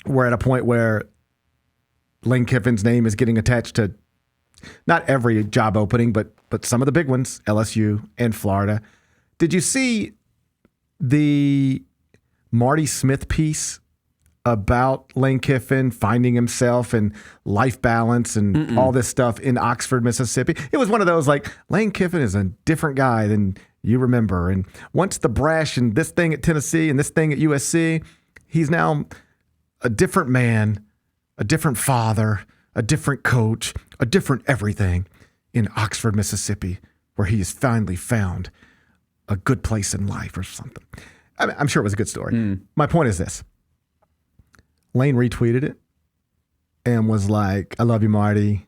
we're at a point where Lane Kiffin's name is getting attached to not every job opening, but some of the big ones, LSU and Florida. Did you see the Marty Smith piece about Lane Kiffin finding himself and life balance and all this stuff in Oxford, Mississippi? It was one of those like, Lane Kiffin is a different guy than you remember. And once the brash and this thing at Tennessee and this thing at USC, he's now a different man, a different father, a different coach, a different everything in Oxford, Mississippi, where he has finally found a good place in life or something. I'm sure it was a good story. My point is this. Lane retweeted it and was like, I love you, Marty,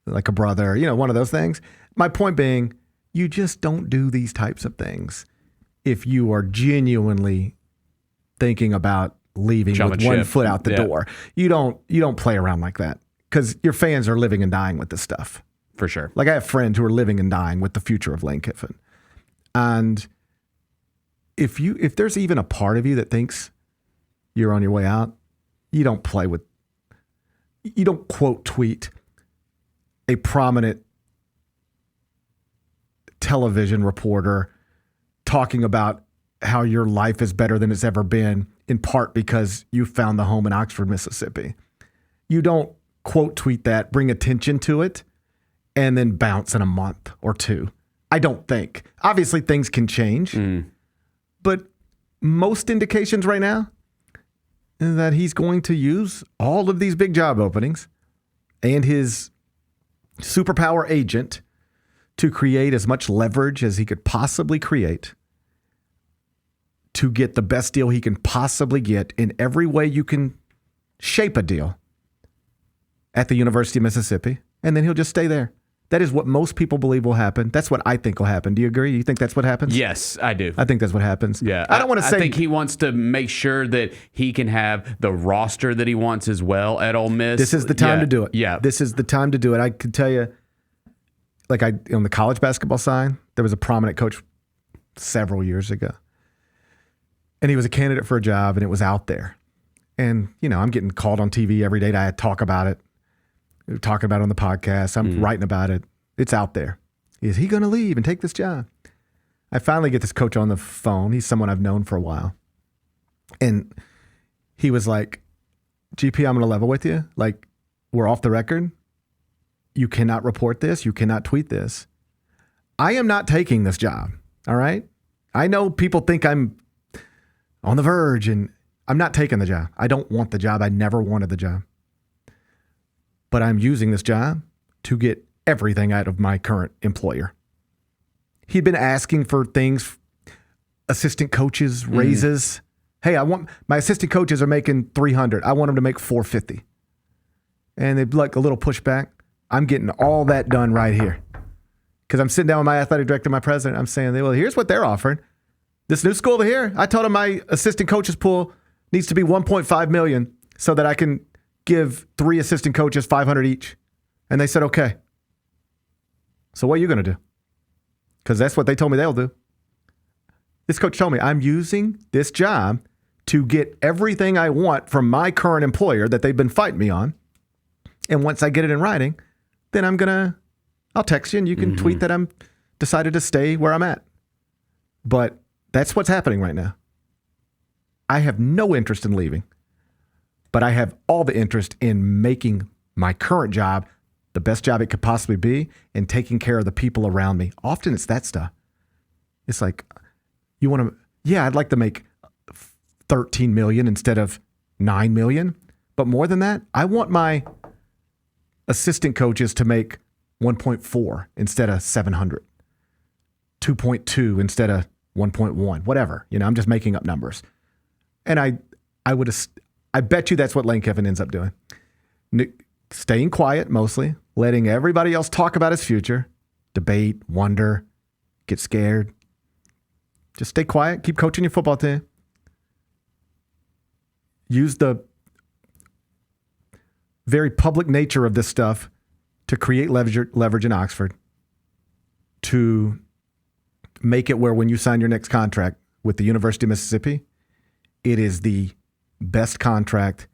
like a brother, one of those things. My point being, you just don't do these types of things if you are genuinely thinking about leaving with one foot out the door. You don't play around like that because your fans are living and dying with this stuff. For sure. Like I have friends who are living and dying with the future of Lane Kiffin. And if there's even a part of you that thinks you're on your way out, you don't quote tweet a prominent television reporter talking about how your life is better than it's ever been, in part because you found the home in Oxford, Mississippi. You don't quote tweet that, bring attention to it, and then bounce in a month or two. I don't think. Obviously, things can change, but most indications right now is that he's going to use all of these big job openings and his superpower agent to create as much leverage as he could possibly create to get the best deal he can possibly get in every way you can shape a deal at the University of Mississippi, and then he'll just stay there. That is what most people believe will happen. That's what I think will happen. Do you agree? You think that's what happens? Yes, I do. I think that's what happens. Yeah. I don't want to say. I think he wants to make sure that he can have the roster that he wants as well at Ole Miss. This is the time to do it. Yeah. This is the time to do it. I could tell you, on the college basketball side, there was a prominent coach several years ago. And he was a candidate for a job, and it was out there. And, I'm getting called on TV every day to talk about it. We're talking about it on the podcast. I'm writing about it. It's out there. Is he going to leave and take this job? I finally get this coach on the phone. He's someone I've known for a while. And he was like, GP, I'm going to level with you. Like, we're off the record. You cannot report this. You cannot tweet this. I am not taking this job. All right? I know people think I'm on the verge, and I'm not taking the job. I don't want the job. I never wanted the job. But I'm using this job to get everything out of my current employer. He'd been asking for things, assistant coaches, raises. Hey, my assistant coaches are making $300. I want them to make $450. And they'd like a little pushback. I'm getting all that done right here. Because I'm sitting down with my athletic director, my president. I'm saying, well, here's what they're offering. This new school over here, I told them my assistant coaches pool needs to be $1.5 million so that I can give 3 assistant coaches $500 each. And they said, okay. So what are you going to do? Because that's what they told me they'll do. This coach told me, I'm using this job to get everything I want from my current employer that they've been fighting me on. And once I get it in writing, then I'll text you and you can tweet that I'm decided to stay where I'm at. But that's what's happening right now. I have no interest in leaving. But I have all the interest in making my current job the best job it could possibly be and taking care of the people around me. Often it's that stuff. It's like, I'd like to make $13 million instead of $9 million. But more than that, I want my assistant coaches to make 1.4 instead of 700, 2.2 instead of 1.1, whatever. I'm just making up numbers. And I bet you that's what Lane Kiffin ends up doing. Staying quiet mostly, letting everybody else talk about his future, debate, wonder, get scared. Just stay quiet, keep coaching your football team. Use the very public nature of this stuff to create leverage in Oxford, to make it where when you sign your next contract with the University of Mississippi, it is the best contract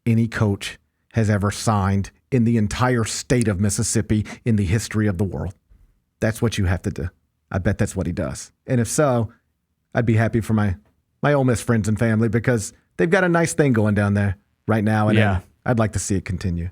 any coach has ever signed in the entire state of Mississippi in the history of the world. That's what you have to do. I bet that's what he does. And if so, I'd be happy for my Ole Miss friends and family because they've got a nice thing going down there right now. And Yeah. I'd like to see it continue.